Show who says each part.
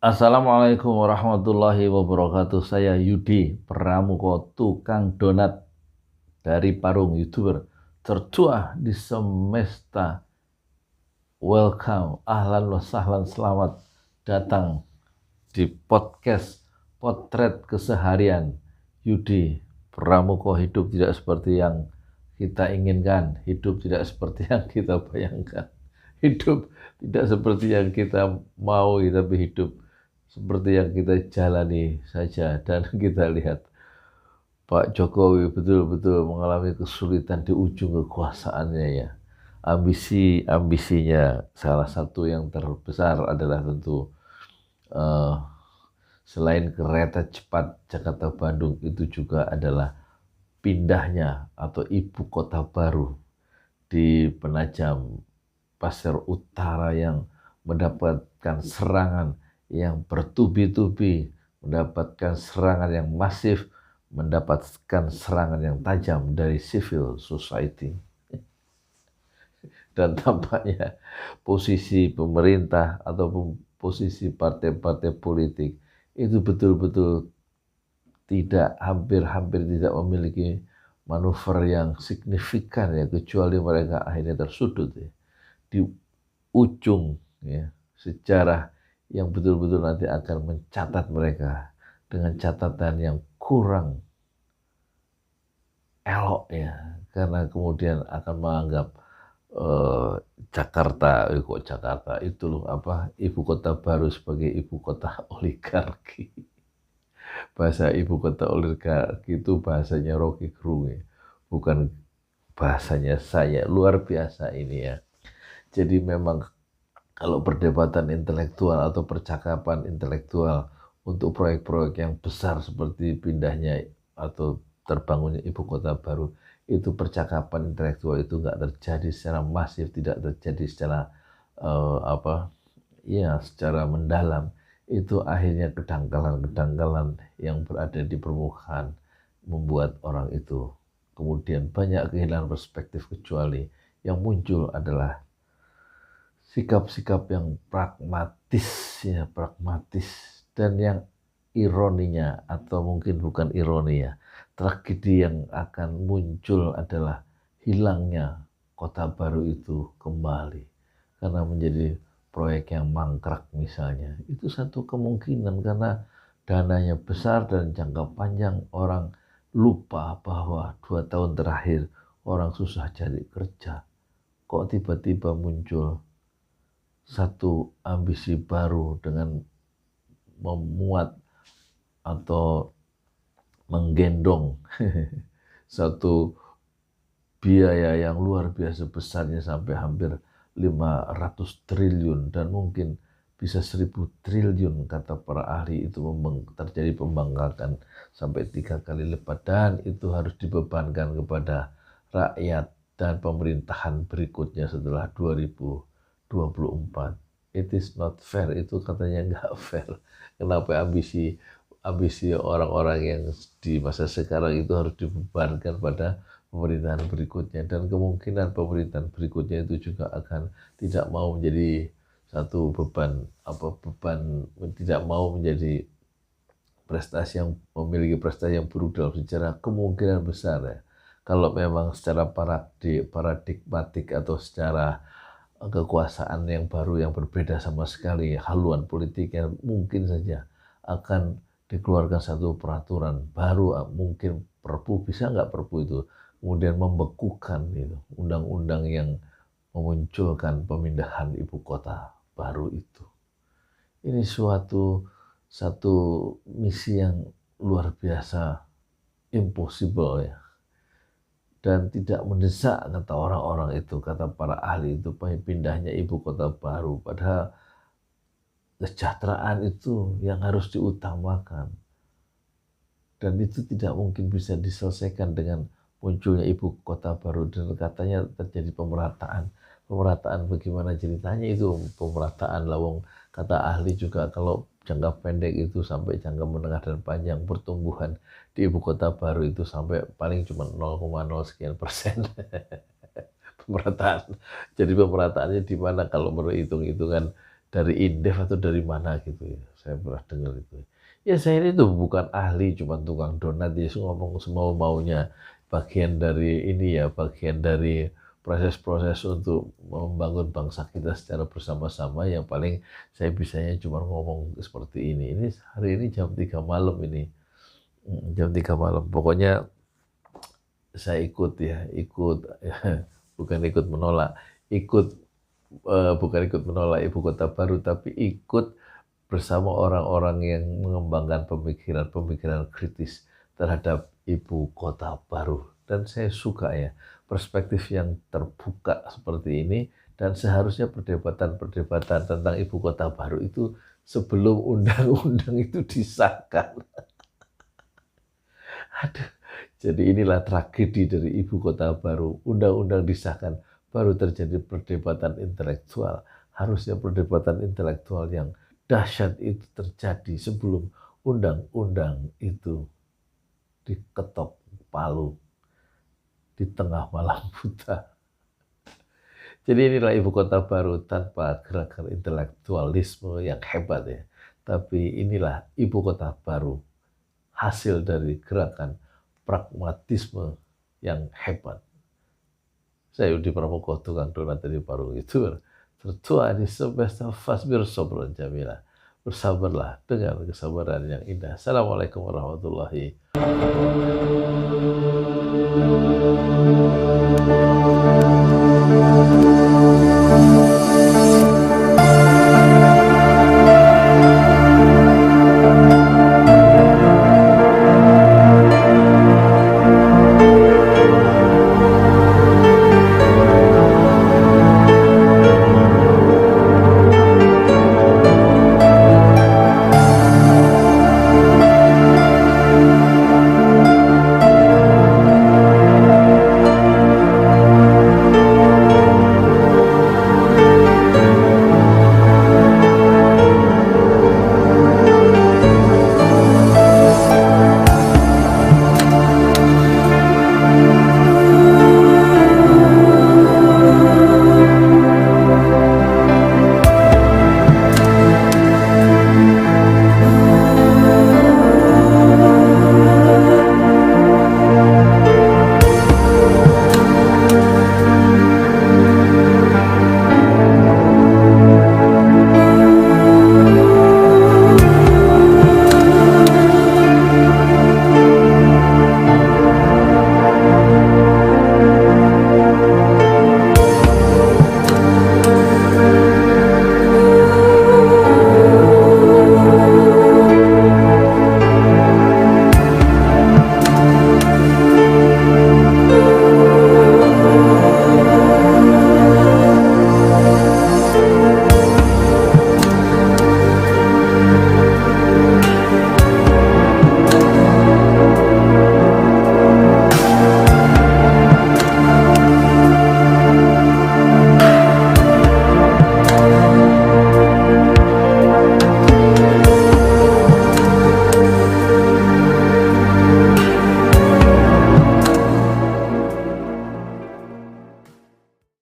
Speaker 1: Assalamualaikum warahmatullahi wabarakatuh. Saya Yudi Pramuko, tukang donat dari Parung, YouTuber tertua di semesta. Welcome, ahlan wa sahlan, selamat datang di podcast Potret Keseharian Yudi Pramuko. Hidup tidak seperti yang kita inginkan, hidup tidak seperti yang kita bayangkan, hidup tidak seperti yang kita mau, tapi hidup seperti yang kita jalani saja. Dan kita lihat Pak Jokowi betul-betul mengalami kesulitan di ujung kekuasaannya ya. Ambisinya salah satu yang terbesar adalah tentu selain kereta cepat Jakarta-Bandung, itu juga adalah pindahnya atau ibu kota baru di Penajam Pasir Utara yang mendapatkan serangan yang bertubi-tubi, mendapatkan serangan yang masif, mendapatkan serangan yang tajam dari civil society. Dan tampaknya posisi pemerintah ataupun posisi partai-partai politik itu betul-betul hampir tidak memiliki manuver yang signifikan ya, kecuali mereka akhirnya tersudut ya, di ujung ya, sejarah yang betul-betul nanti akan mencatat mereka dengan catatan yang kurang elok ya, karena kemudian akan menganggap Jakarta itu loh ibu kota baru sebagai ibu kota oligarki. Bahasa ibu kota oligarki itu bahasanya Rocky Gerung ya, bukan bahasanya saya. Luar biasa ini ya. Jadi memang kalau perdebatan intelektual atau percakapan intelektual untuk proyek-proyek yang besar seperti pindahnya atau terbangunnya ibu kota baru, itu percakapan intelektual itu nggak terjadi secara masif, tidak terjadi secara secara mendalam. Itu akhirnya kedangkalan yang berada di permukaan membuat orang itu kemudian banyak kehilangan perspektif, kecuali yang muncul adalah sikap-sikap yang pragmatis dan yang ironinya, atau mungkin bukan ironi ya, tragedi yang akan muncul adalah hilangnya kota baru itu kembali karena menjadi proyek yang mangkrak misalnya. Itu satu kemungkinan karena dananya besar dan jangka panjang. Orang lupa bahwa 2 tahun terakhir orang susah cari kerja. Kok tiba-tiba muncul satu ambisi baru dengan memuat atau menggendong satu biaya yang luar biasa besarnya sampai hampir 500 triliun dan mungkin bisa 1000 triliun kata para ahli. Itu terjadi pembangkangan sampai 3 kali lipat, dan itu harus dibebankan kepada rakyat dan pemerintahan berikutnya setelah 2024. It is not fair, itu katanya nggak fair. Kenapa ambisi orang-orang yang di masa sekarang itu harus dibebankan pada pemerintahan berikutnya, dan kemungkinan pemerintahan berikutnya itu juga akan tidak mau menjadi satu beban tidak mau menjadi memiliki prestasi yang buruk dalam sejarah. Kemungkinan besar ya, kalau memang secara paradigmatik atau secara kekuasaan yang baru yang berbeda sama sekali, haluan politiknya mungkin saja akan dikeluarkan satu peraturan baru, mungkin perpu, bisa nggak perpu itu kemudian membekukan itu undang-undang yang memunculkan pemindahan ibu kota baru itu. Ini satu misi yang luar biasa, impossible ya, dan tidak mendesak kata orang-orang itu, kata para ahli itu, pindahnya ibu kota baru. Padahal kesejahteraan itu yang harus diutamakan, dan itu tidak mungkin bisa diselesaikan dengan munculnya ibu kota baru. Dan katanya terjadi pemerataan bagaimana ceritanya itu pemerataan lawang. Kata ahli juga kalau jangka pendek itu sampai jangka menengah dan panjang, pertumbuhan di ibu kota baru itu sampai paling cuma 0,0 sekian persen. Pemerataan. Jadi pemerataannya di mana kalau menurut hitung-hitungan dari Indef atau dari mana gitu ya. Saya pernah dengar itu. Ya saya ini tuh bukan ahli, cuma tukang donat ya, ngomong semau-maunya. Bagian dari ini ya, bagian dari proses-proses untuk membangun bangsa kita secara bersama-sama yang paling saya bisanya cuma ngomong seperti ini. Ini hari ini jam 3 malam ini. Jam 3 malam. Pokoknya saya ikut ya, bukan ikut menolak, bukan ikut menolak ibu kota baru, tapi ikut bersama orang-orang yang mengembangkan pemikiran-pemikiran kritis terhadap ibu kota baru. Dan saya suka ya perspektif yang terbuka seperti ini, dan seharusnya perdebatan-perdebatan tentang ibu kota baru itu sebelum undang-undang itu disahkan. Aduh, jadi inilah tragedi dari ibu kota baru. Undang-undang disahkan, baru terjadi perdebatan intelektual. Harusnya perdebatan intelektual yang dahsyat itu terjadi sebelum undang-undang itu diketok palu di tengah malam buta. Jadi inilah ibu kota baru tanpa gerakan intelektualisme yang hebat ya. Tapi inilah ibu kota baru, hasil dari gerakan pragmatisme yang hebat. Saya Yudi Pramuko, tukang donat dari Parung itu. Tertua di semesta fasbir sobron jamila. Bersabarlah dengan kesabaran yang indah. Assalamualaikum warahmatullahi wabarakatuh.